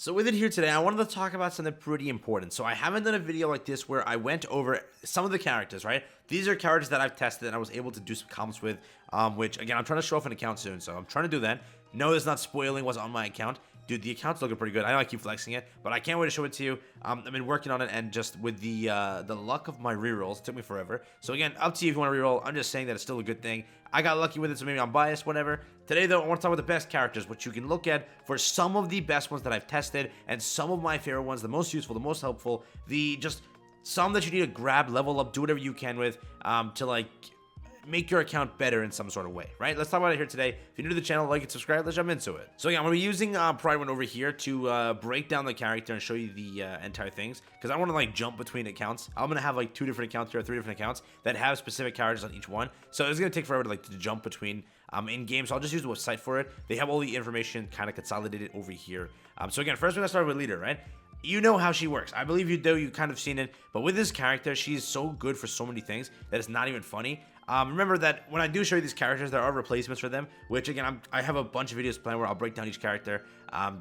So with it here today, I wanted to talk about something pretty important. So I haven't done a video like this where I went over some of the characters, right? These are characters that I've tested and I was able to do some comments with, which again, I'm trying to show off an account soon. So I'm trying to do that. No, it's not spoiling what's on my account. Dude, the account's looking pretty good. I know I keep flexing it, but I can't wait to show it to you. I've been working on it, and just with the luck of my rerolls, it took me forever. So again, up to you if you want to reroll. I'm just saying that it's still a good thing. I got lucky with it, so maybe I'm biased, whatever. Today, though, I want to talk about the best characters, which you can look at for some of the best ones that I've tested, and some of my favorite ones, the most useful, the most helpful, just some that you need to grab, level up, do whatever you can with, to like make your account better in some sort of way, right? Let's talk about it here today. If you're new to the channel, like and subscribe. Let's jump into it. So yeah, I'm going to be using Pride One over here to break down the character and show you the entire things, because I want to like jump between accounts. I'm going to have like 2 different accounts here, 3 different accounts that have specific characters on each one. So it's going to take forever to jump between in game. So I'll just use the website for it. They have all the information kind of consolidated over here. So again, first we're going to start with Leader, right? You know how she works. I believe you do. You kind of seen it. But with this character, she's so good for so many things that it's not even funny. Remember that when I do show you these characters, there are replacements for them, which again, I have a bunch of videos planned where I'll break down each character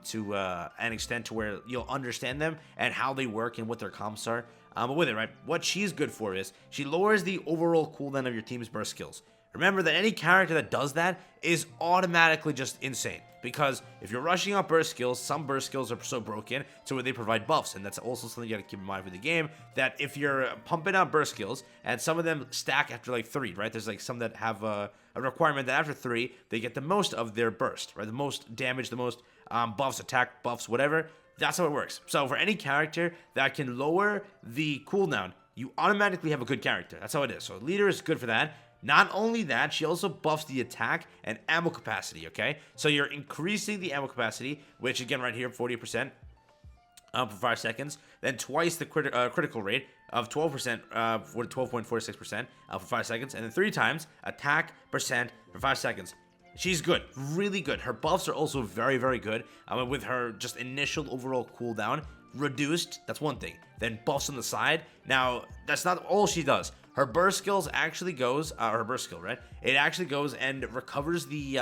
to an extent to where you'll understand them and how they work and what their comps are. But with it, right, what she's good for is she lowers the overall cooldown of your team's burst skills. Remember that any character that does that is automatically just insane. Because if you're rushing out burst skills, some burst skills are so broken to where they provide buffs. And that's also something you gotta keep in mind for the game, that if you're pumping out burst skills, and some of them stack after like 3, right? There's like some that have a requirement that after 3, they get the most of their burst, right? The most damage, the most buffs, attack buffs, whatever. That's how it works. So for any character that can lower the cooldown, you automatically have a good character. That's how it is. So Leader is good for that. Not only that, she also buffs the attack and ammo capacity, okay? So you're increasing the ammo capacity, which again right here, 40% for 5 seconds. Then twice the critical rate of 12%, for 12.46% for 5 seconds. And then 3 times attack percent for 5 seconds. She's good, really good. Her buffs are also very, very good. With her just initial overall cooldown reduced, that's one thing. Then buffs on the side. Now, that's not all she does. Her burst skills actually goes, her burst skill, right? It actually goes and recovers the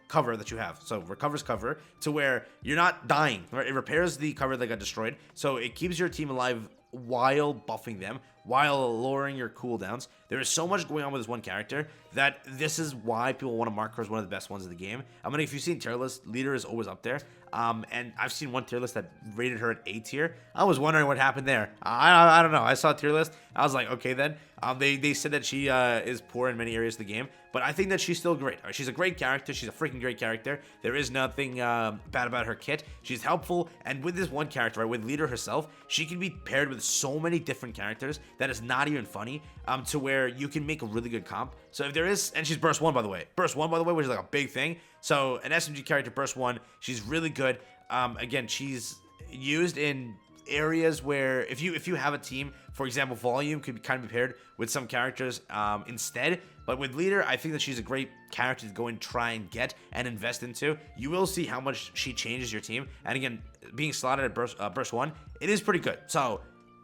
cover that you have. So recovers cover to where you're not dying, right? It repairs the cover that got destroyed. So it keeps your team alive while buffing them, while lowering your cooldowns. There is so much going on with this one character that this is why people want to mark her as one of the best ones in the game. I mean, if you've seen tier list, Leader is always up there. And I've seen one tier list that rated her at A tier. I was wondering what happened there. I don't know. I saw a tier list. I was like, okay then. They said that she is poor in many areas of the game, but I think that she's still great. She's a great character. She's a freaking great character. There is nothing bad about her kit. She's helpful, and with this one character, right, with Leader herself, she can be paired with so many different characters that is not even funny, to where you can make a really good comp. So if there is, and she's burst 1 by the way, which is like a big thing. So an SMG character burst 1, she's really good. Again, she's used in areas where if you have a team, for example, volume could kind of be paired with some characters instead. But with Leader, I think that she's a great character to go and try and get and invest into. You will see how much she changes your team. And again, being slotted at burst 1, it is pretty good. So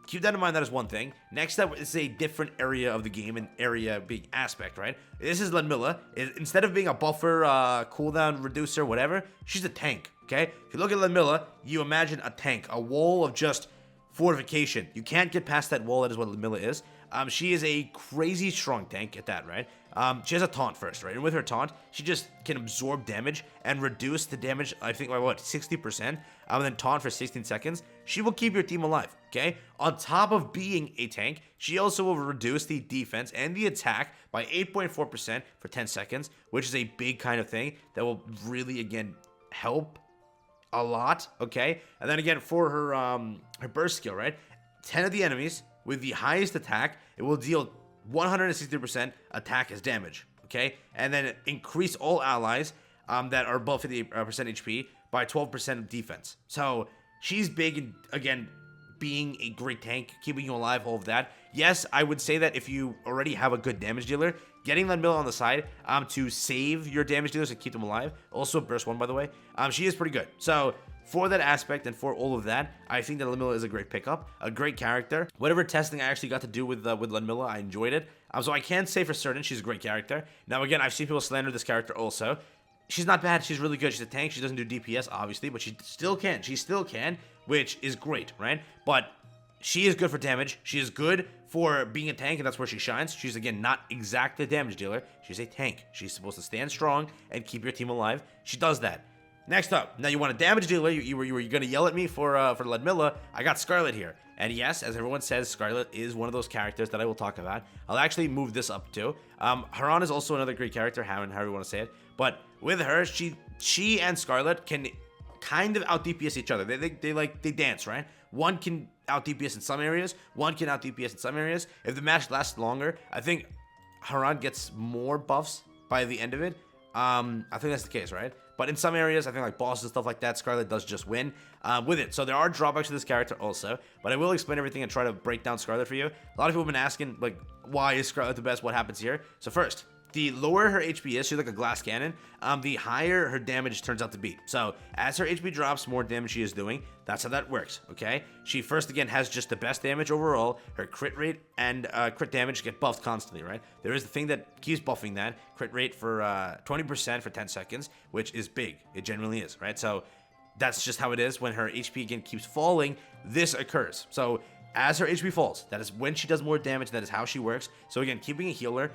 keep that in mind. That is one thing. Next up is a different area of the game, an area being aspect, right? This is Ludmilla. Instead of being a buffer, cooldown reducer, whatever, she's a tank, okay? If you look at Ludmilla, you imagine a tank, a wall of just fortification. You can't get past that wall. That is what Ludmilla is. She is a crazy strong tank at that, right? She has a taunt first, right? And with her taunt, she just can absorb damage and reduce the damage, I think, by what, 60%? And then taunt for 16 seconds. She will keep your team alive, okay? On top of being a tank, she also will reduce the defense and the attack by 8.4% for 10 seconds, which is a big kind of thing that will really, again, help a lot, okay? And then again, for her burst skill, right? 10 of the enemies with the highest attack, it will deal 160% attack as damage, okay? And then increase all allies that are above 50% HP by 12% of defense. So she's big, and again, being a great tank, keeping you alive, all of that. Yes, I would say that if you already have a good damage dealer, getting Ludmilla on the side to save your damage dealers and keep them alive, also burst 1 by the way, she is pretty good. So for that aspect and for all of that, I think that Ludmilla is a great pickup, a great character. Whatever testing I actually got to do with Ludmilla, I enjoyed it. So I can't say for certain she's a great character. Now again, I've seen people slander this character also. she's not bad. She's really good. She's a tank. She doesn't do DPS, obviously, but she still can. She still can, which is great, right? But she is good for damage. She is good for being a tank, and that's where she shines. She's, again, not exactly a damage dealer. She's a tank. She's supposed to stand strong and keep your team alive. She does that. Next up, now you want a damage dealer. You were going to yell at me for Ludmilla. I got Scarlet here. And yes, as everyone says, Scarlet is one of those characters that I will talk about. I'll actually move this up too. Harran is also another great character, Harran, however you want to say it. But with her, she and Scarlet can kind of out DPS each other. They dance, right? One can out DPS in some areas, one can out DPS in some areas. If the match lasts longer, I think Harran gets more buffs by the end of it. I think that's the case, right? But in some areas, I think like bosses and stuff like that, Scarlet does just win with it. So there are drawbacks to this character also, but I will explain everything and try to break down Scarlet for you. A lot of people have been asking, like, why is Scarlet the best? What happens here? So first, the lower her HP is, she's like a glass cannon, the higher her damage turns out to be. So as her HP drops, more damage she is doing. That's how that works, okay? She first, again, has just the best damage overall. Her crit rate and crit damage get buffed constantly, right? There is the thing that keeps buffing that. Crit rate for 20% for 10 seconds, which is big. It genuinely is, right? So that's just how it is. When her HP, again, keeps falling, this occurs. So as her HP falls, that is when she does more damage. That is how she works. So again, keeping a healer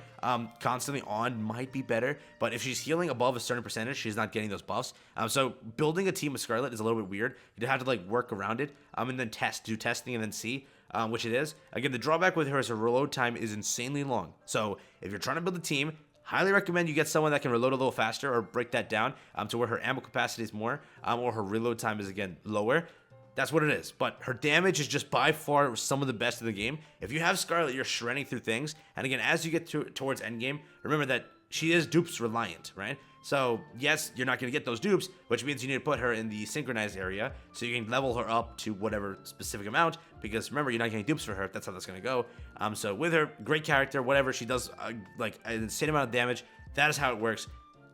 constantly on might be better, but if she's healing above a certain percentage, she's not getting those buffs. So building a team with Scarlet is a little bit weird. You have to like work around it and then do testing and then see which it is. Again, the drawback with her is her reload time is insanely long. So if you're trying to build a team, highly recommend you get someone that can reload a little faster or break that down to where her ammo capacity is more or her reload time is, again, lower. That's what it is. But her damage is just by far some of the best in the game. If you have Scarlet, you're shredding through things. And again, as you get towards endgame, remember that she is dupes reliant, right? So yes, you're not going to get those dupes, which means you need to put her in the synchronized area so you can level her up to whatever specific amount. Because remember, you're not getting dupes for her. That's how that's going to go. So with her, great character, whatever, she does like an insane amount of damage. That is how it works.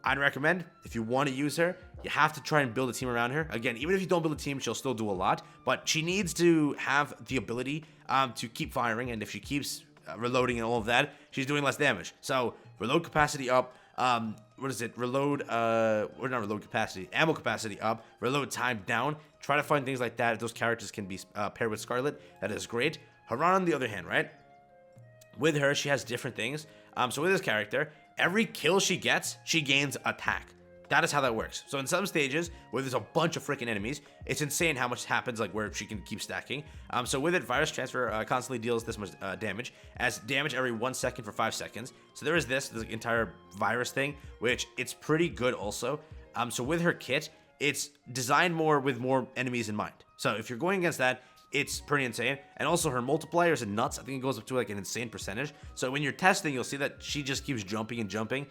I'd recommend, if you want to use her, you have to try and build a team around her. Again, even if you don't build a team, she'll still do a lot. But she needs to have the ability to keep firing. And if she keeps reloading and all of that, she's doing less damage. So reload capacity up. What is it? Reload, or not reload capacity. Ammo capacity up. Reload time down. Try to find things like that. If those characters can be paired with Scarlet, that is great. Harran, on the other hand, right? With her, she has different things. So with this character, every kill she gets, she gains attack. That is how that works. So in some stages where there's a bunch of freaking enemies, it's insane how much happens, like where she can keep stacking. So with it, virus transfer constantly deals this much damage, as damage every 1 second for 5 seconds. So there is this entire virus thing, which it's pretty good also. So with her kit, it's designed with more enemies in mind. So if you're going against that, it's pretty insane. And also her multiplier is nuts. I think it goes up to like an insane percentage. So when you're testing, you'll see that she just keeps jumping and jumping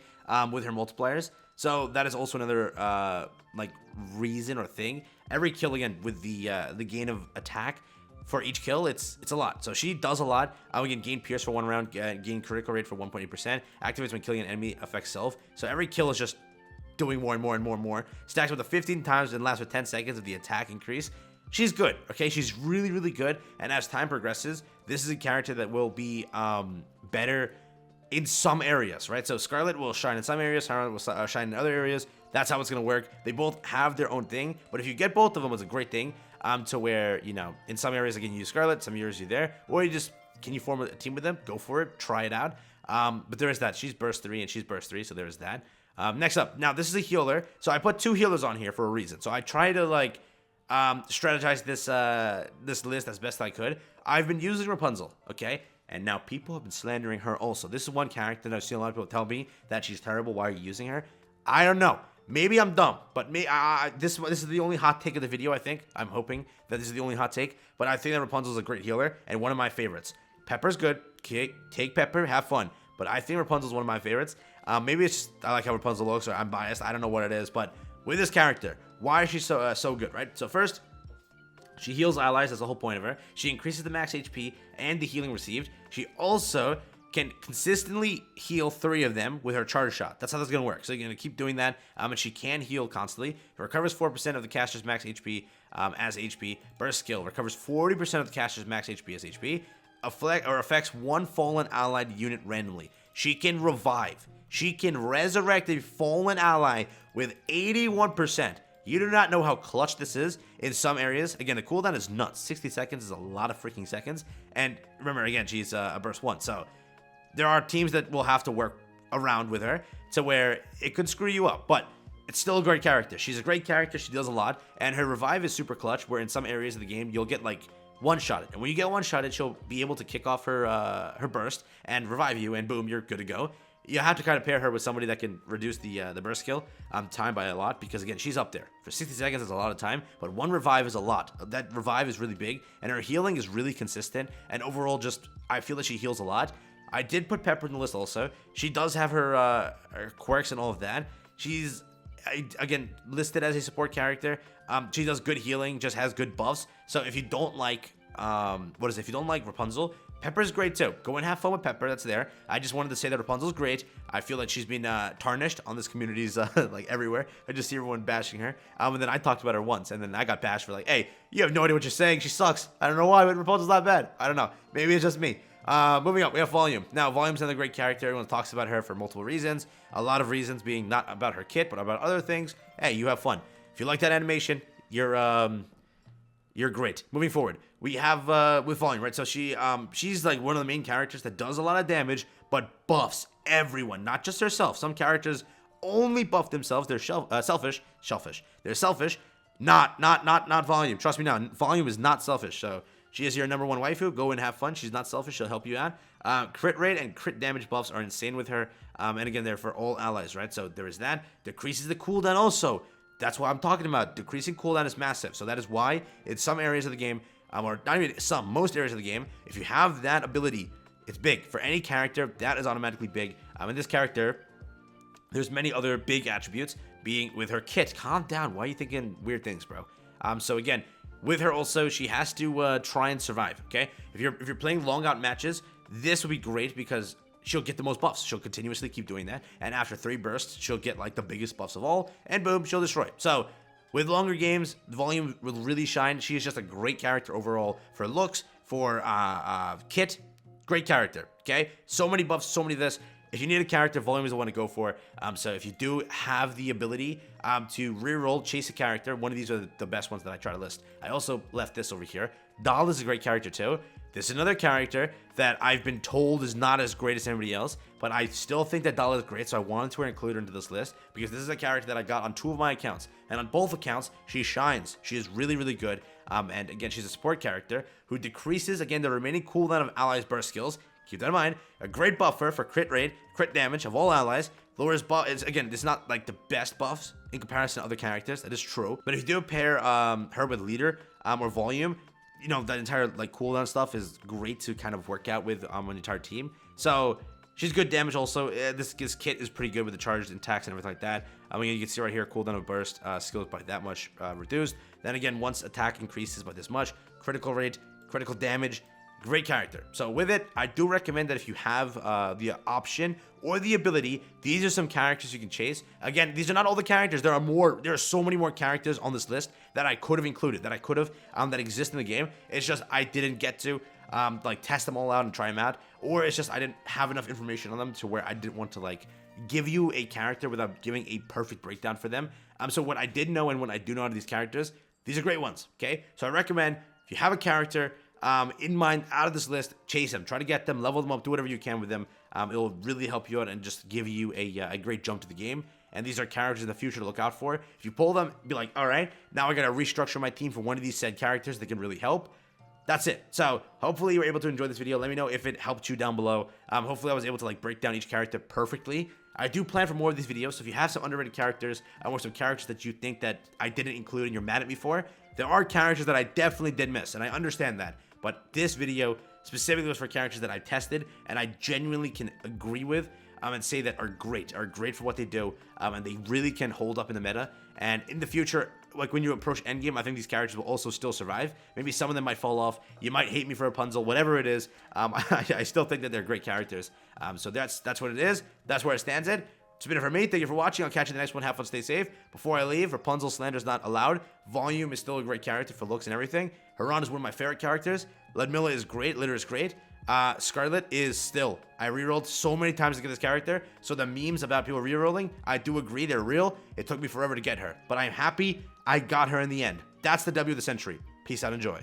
with her multipliers. So that is also another like reason or thing. Every kill, again, with the gain of attack for each kill, it's a lot. So she does a lot. We can gain pierce for 1 round, gain critical rate for 1.8%. Activates when killing an enemy, affects self. So every kill is just doing more and more and more and more. Stacks with the 15 times and lasts for 10 seconds of the attack increase. She's good, okay? She's really, really good. And as time progresses, this is a character that will be better in some areas, right? So Scarlet will shine in some areas, Harran will shine in other areas. That's how it's going to work. They both have their own thing, but if you get both of them, it's a great thing to where, you know, in some areas, again, you use Scarlet, some areas you there, or you just, can you form a team with them? Go for it. Try it out. But there is that. She's burst 3 and she's burst 3, so there's that. Next up, now this is a healer. So I put 2 healers on here for a reason. So I try to, like, strategize this list as best I could. I've been using Rapunzel, okay? And now people have been slandering her also. This is one character that I've seen a lot of people tell me that she's terrible. Why are you using her? I don't know. Maybe I'm dumb, but this is the only hot take of the video, I think. I'm hoping that this is the only hot take, but I think that Rapunzel is a great healer and one of my favorites. Pepper's good. Take Pepper, have fun. But I think Rapunzel's one of my favorites. Maybe it's just I like how Rapunzel looks, or I'm biased. I don't know what it is, but with this character, why is she so good, right? So first, she heals allies. That's the whole point of her. She increases the max HP and the healing received. She also can consistently heal 3 of them with her charge shot. That's how that's going to work. So you're going to keep doing that. And she can heal constantly. It recovers 4% of the caster's max HP as HP. Burst skill recovers 40% of the caster's max HP as HP. Affects 1 fallen allied unit randomly. She can revive. She can resurrect a fallen ally with 81%. You do not know how clutch this is in some areas. Again, the cooldown is nuts. 60 seconds is a lot of freaking seconds. And remember, again, she's a burst 1. So there are teams that will have to work around with her to where it could screw you up. But it's still a great character. She's a great character. She does a lot. And her revive is super clutch, where in some areas of the game, you'll get like one-shotted. And when you get one-shotted, she'll be able to kick off her burst and revive you, and boom, you're good to go. You have to kind of pair her with somebody that can reduce the burst skill time by a lot, because again, she's up there. For 60 seconds is a lot of time, but one revive is a lot. That revive is really big, and her healing is really consistent, and overall just, I feel that she heals a lot. I did put Pepper in the list also. She does have her quirks and all of that. She's, again, listed as a support character. She does good healing, just has good buffs. So if you don't like, if you don't like Rapunzel, Pepper's great too. Go and have fun with Pepper. That's there. I just wanted to say that Rapunzel's great. I feel like she's been tarnished on this community's like everywhere. I just see everyone bashing her. And then I talked about her once, and then I got bashed for like, hey, you have no idea what you're saying. She sucks. I don't know why, but Rapunzel's not bad. I don't know. Maybe it's just me. Moving on, we have Volume. Now, Volume's another great character. Everyone talks about her for multiple reasons. A lot of reasons being not about her kit, but about other things. Hey, you have fun. If you like that animation, you're great. Moving forward, we have with Volume, right? So she's like one of the main characters that does a lot of damage, but buffs everyone, not just herself. Some characters only buff themselves. They're selfish. They're selfish. Not Volume. Trust me now. Volume is not selfish. So she is your number one waifu. Go and have fun. She's not selfish. She'll help you out. Crit rate and crit damage buffs are insane with her. And again, they're for all allies, right? So there is that. Decreases the cooldown also. That's what I'm talking about. Decreasing cooldown is massive. So that is why in some areas of the game, or not even some, most areas of the game, if you have that ability, it's big. For any character, that is automatically big. In this character, there's many other big attributes, being with her kit. Calm down. Why are you thinking weird things, bro? So again, with her also, she has to try and survive, okay? If you're playing long out matches, this would be great because she'll get the most buffs. She'll continuously keep doing that. And after 3 bursts, she'll get like the biggest buffs of all. And boom, she'll destroy. So with longer games, the Volume will really shine. She is just a great character overall for looks, for kit. Great character, okay? So many buffs, so many of this. If you need a character, Volume is the one to go for. So if you do have the ability to reroll, chase a character, one of these are the best ones that I try to list. I also left this over here. Doll is a great character too. This is another character that I've been told is not as great as anybody else, but I still think that Doll is great, so I wanted to include her into this list because this is a character that I got on 2 of my accounts, and on both accounts, she shines. She is really, really good, and again, she's a support character who decreases, again, the remaining cooldown of allies' burst skills. Keep that in mind. A great buffer for crit rate, crit damage of all allies. Lowers buff. Again, it's not like the best buffs in comparison to other characters. That is true. But if you do pair her with Leader or Volume, you know, that entire like cooldown stuff is great to kind of work out with an entire team. So she's good damage also. This kit is pretty good with the charged attacks and everything like that. I mean, you can see right here, cooldown of burst skills by that much reduced. Then again, once attack increases by this much, critical rate, critical damage. Great character. So with it, I do recommend that if you have the option or the ability, these are some characters you can chase. Again, these are not all the characters. There are more. There are so many more characters on this list that I could have included, that exist in the game. It's just I didn't get to like test them all out and try them out, or it's just I didn't have enough information on them to where I didn't want to like give you a character without giving a perfect breakdown for them. So what I did know and what I do know out of these characters, these are great ones. Okay, so I recommend if you have a character in mind out of this list, chase them, try to get them, level them up, do whatever you can with them. It will really help you out and just give you a great jump to the game. And these are characters in the future to look out for. If you pull them, be like, all right, now I gotta restructure my team for one of these said characters that can really help. That's it. So hopefully you were able to enjoy this video. Let me know if it helped you down below. Hopefully I was able to like break down each character perfectly. I do plan for more of these videos, so if you have some underrated characters or some characters that you think that I didn't include and you're mad at me for, there are characters that I definitely did miss, and I understand that. But this video specifically was for characters that I tested and I genuinely can agree with and say that are great for what they do, and they really can hold up in the meta. And in the future, like when you approach endgame, I think these characters will also still survive. Maybe some of them might fall off. You might hate me for Rapunzel, whatever it is. I still think that they're great characters. So that's what it is. That's where it stands at. It's been it for me. Thank you for watching. I'll catch you in the next one. Have fun, stay safe. Before I leave, Rapunzel slander is not allowed. Volume is still a great character for looks and everything. Harran is one of my favorite characters. Ludmilla is great. Litter is great. Scarlet is still, I rerolled so many times to get this character, so the memes about people rerolling, I do agree they're real. It took me forever to get her, but I'm happy I got her in the end. That's the W of the century. Peace out, enjoy.